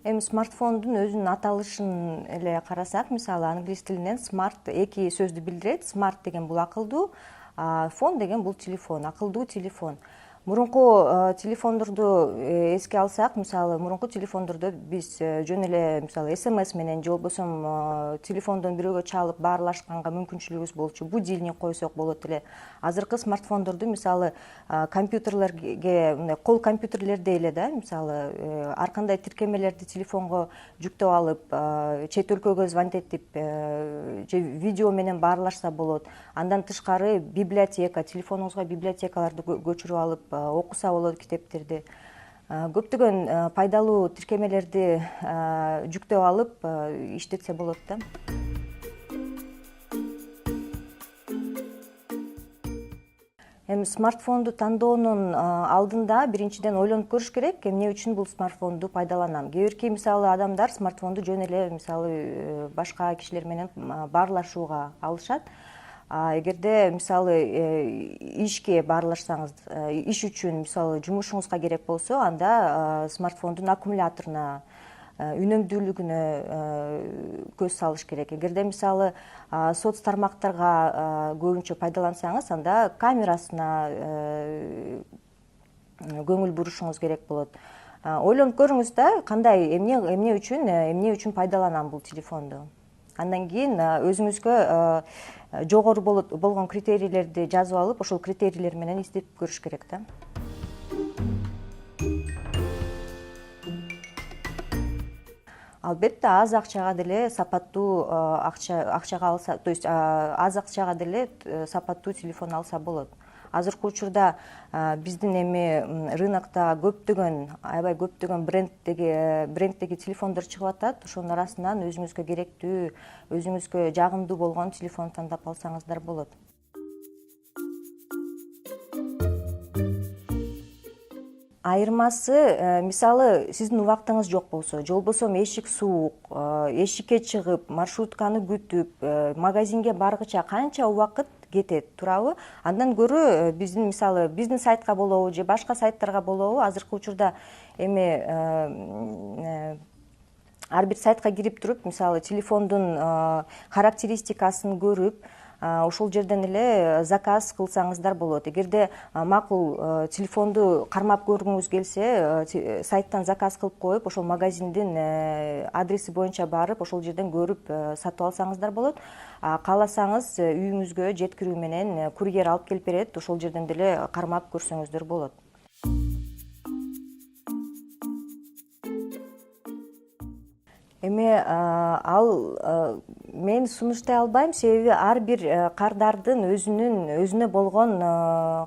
Эми смартфондун өзүнүн аталышын эле карасак, мисалы англис тилинен смарт эки сөздү билдирет. Смарт деген бул акылдуу, фон деген бул телефон, акылдуу телефон. Мурунку телефондорду эске алсак, мисалы мурунку телефондордо биз жөн эле мисалы СМС менен же болбосо телефондон бирөөгө чалып баарлашканга мүмкүнчүлүгүбүз болчу. Будильник койсок болот эле. Азыркы смартфондорду мисалы компьютерлерге, мындай кол компьютерлердей эле да, мисалы ар кандай тиркемелерди телефонго жүктөп алып, чет өлкөгө звонить же видео менен баарлашса болот. Андан тышкары библиотека, телефонуңузга библиотекаларды көчүрүп алып окуса болот китептерди. Көптөгөн пайдалуу тиркемелерди жүктөп алып иштетсе болот да. Эми смартфонду тандоонун алдында биринчиден ойлонуп көрүш керек, эмне үчүн бул смартфонду пайдаланам. Кээ бирки мисалы адамдар смартфонду жөн эле мисалы башка кишилер менен баарлашууга алышат. Эгерде мисалы ишке баарлашсаңыз, иш үчүн мисалы жумушуңузга керек болсо, анда смартфондун аккумуляторуна, үнөмдүүлүгүнө көз салыш керек. Эгерде мисалы соц тармактарга көбүнчө пайдалансаңыз, анда камерасына көңүл бурушуңуз керек болот. Ойлонуп көрүңүз да, кандай эмне үчүн пайдаланам бул телефонду. Андан кийин өзүңүзгө жогору болгон критерийлерди жазып алып, ошол критерийлер менен иштеп көрүш керек да. Албетте аз акчага деле сапаттуу акчага алса, то есть аз акчага деле сапаттуу телефон алса болот. Азыркы учурда биздин эми рынокто аябай көптөгөн бренддеги телефондор чыгып атат. Ошонун арасынан өзүңүзгө керектүү, өзүңүзгө жагымдуу болгон телефон тандап алсаңыздар болот. Айырмасы, мисалы сиздин убактыңыз жок болсо, же болбосо эшик суук, эшикке чыгып, маршрутканы күтүп, магазинге баргыча канча убакыт кетет, туурабы? Андан көрө мисалы биздин сайтка болобу же башка сайттарга болобу, азыркы учурда эми ар бир сайтка кирип туруп, мисалы телефондун характеристикасын көрүп, ошол жерден эле заказ кылсаңыздар болот. Эгерде макул телефонду кармап көргүңүз келсе, сайттан заказ кылып коюп, ошол магазиндин адреси боюнча барып, ошол жерден көрүп сатып алсаңыздар болот. Кааласаңыз үйүңүзгө жеткирүү менен курьер алып келип берет, ошол жерден деле кармап көрсөңүздөр болот. Эми мен сунуштай албайм, себеби ар бир кардардын өзүнө болгон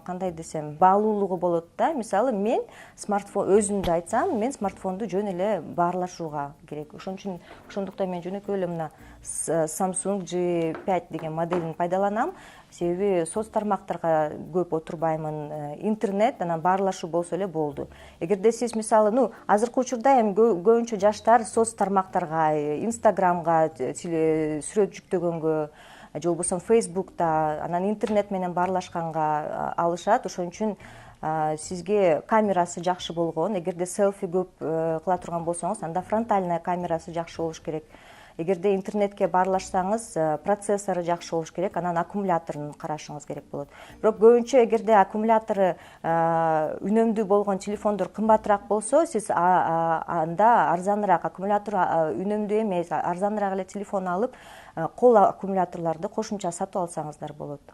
кандай десем, баалуулугу болот да. Мисалы мен өзүмдү айтсам, мен смартфонду жөн эле баарлашууга керек. Ошондуктан мен жөнөкөй эле мына Samsung J5 деген моделин пайдаланам. Себеби соц тармактарга көп отурбаймын, интернет, анан баарлашуу болсо эле болду. Эгерде сиз мисалы, азыркы учурда эми көбүнчө жаштар соц тармактарга, Instagramга сүрөт жүктөгөнгө, же болбосо Facebook'та, анан интернет менен баарлашканга алышат. Ошон үчүн сизге камерасы жакшы болгон, эгерде селфи көп кыла турган болсоңуз, анда фронтальная камерасы жакшы болуш керек. Эгерде интернетке баарлашсаңыз, процессору жакшы болуш керек, анан аккумуляторун карашыңыз керек болот. Бирок көбүнчө эгерде аккумулятору үнөмдүү болгон телефондор кымбатыраак болсо, сиз анда арзаныраак, аккумулятору үнөмдүү эмес, арзаныраак эле телефон алып, кол аккумуляторлорду кошумча сатып алсаңыздар болот.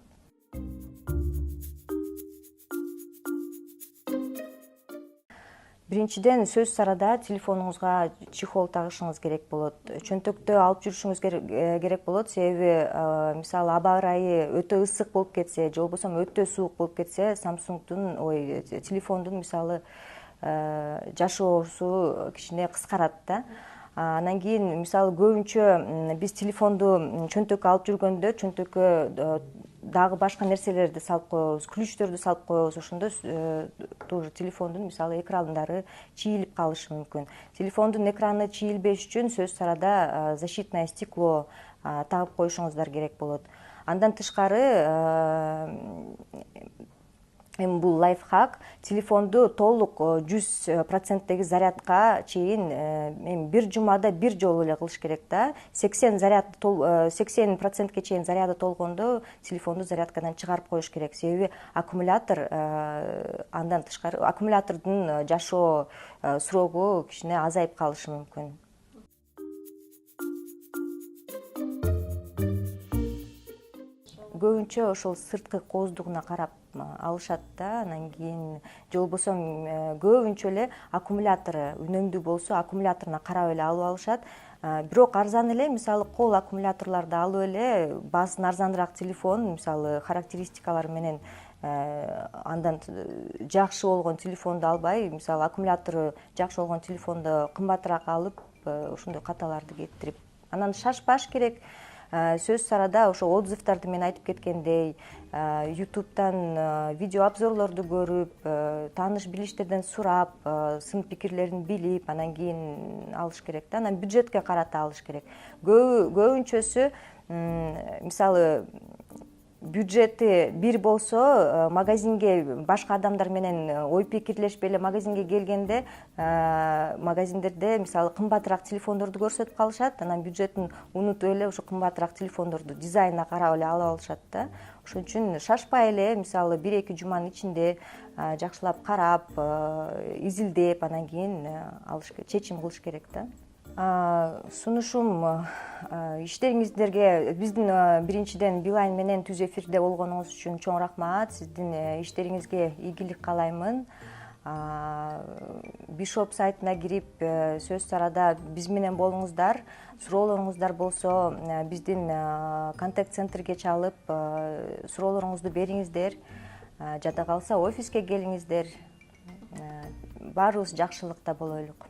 Биринчиден сөз сарада телефонуңузга чехол тагышыңыз керек болот. Чөнтөктө алып жүрүшүңүз керек болот, себеби мисалы аба ырайы өтө ысык болуп кетсе, же болбосо өтө суук болуп кетсе, телефондун мисалы жашоосу кичине кыскарат да. Анан кийин мисалы көбүнчө биз телефонду чөнтөккө алып жүргөндө, чөнтөккө дагы башка нерселерди салып коебуз, ключтөрдү салып коебуз. Ошондо тоже телефондун мисалы экрандары чийилип калышы мүмкүн. Телефондун экраны чийилбеш үчүн сөз сарада защитное стекло тагып коюшуңуздар керек болот. Андан тышкары Эми бул лайфхак телефонду толук 100%деги зарядка чейин эми бир жумада бир жолу эле кылыш керек да. 80%ке чейин заряды толгондо телефонду зарядкадан чыгарып коюш керек. Себеби аккумулятор андан тышкары аккумулятордун жашоо срогу кичине азайып калышы мүмкүн. Көбүнчө ошол сырткы кооздугуна карап алышат да. Анан кийин же болбосо көбүнчө эле аккумулятору үнөмдүү болсо аккумуляторуна карап эле алып алышат. Бирок арзан эле, мисалы кол аккумуляторлорду алып эле баазысын арзаныраак телефон, мисалы характеристикалары менен андан жакшы болгон телефонду албай, мисалы аккумулятору жакшы болгон телефонду кымбатыраак алып, ошондой каталарды кетирип, анан шашпаш керек. Сөз арада ошо отзывдарды мен айтып кеткендей, YouTube'дан видео обзорлорду көрүп, тааныш билиштерден сурап, сын пикирлерин билип, анан кийин алыш керек да. Анан бюджетке карата алыш керек. Көбүнчөсү мисалы бюджети бир болсо, магазинге башка адамдар менен ой пикирлешпей эле магазинге келгенде, магазиндерде мисалы кымбатыраак телефондорду көрсөтүп калышат, анан бюджетин унутуп эле ошо кымбатыраак телефондорду дизайнына карап эле алып алышат да. Ошон үчүн шашпай эле, мисалы 1-2 жуманын ичинде жакшылап карап, изилдеп, анан кийин чечим кылыш керек да. Сунушум иштериңиздерге, биздин биринчиден Билайн менен түз эфирде болгонуңуз үчүн чоң рахмат. Сиздин иштериңизге ийгилик каалаймын. Бишоп сайтына кирип, сөз арада биз менен болуңуздар. Суроолоруңуздар болсо, биздин контакт центрге чалып, суроолоруңузду бериңиздер. Жада калса офиске келиңиздер. Баарыбыз жакшылыкта болойлук.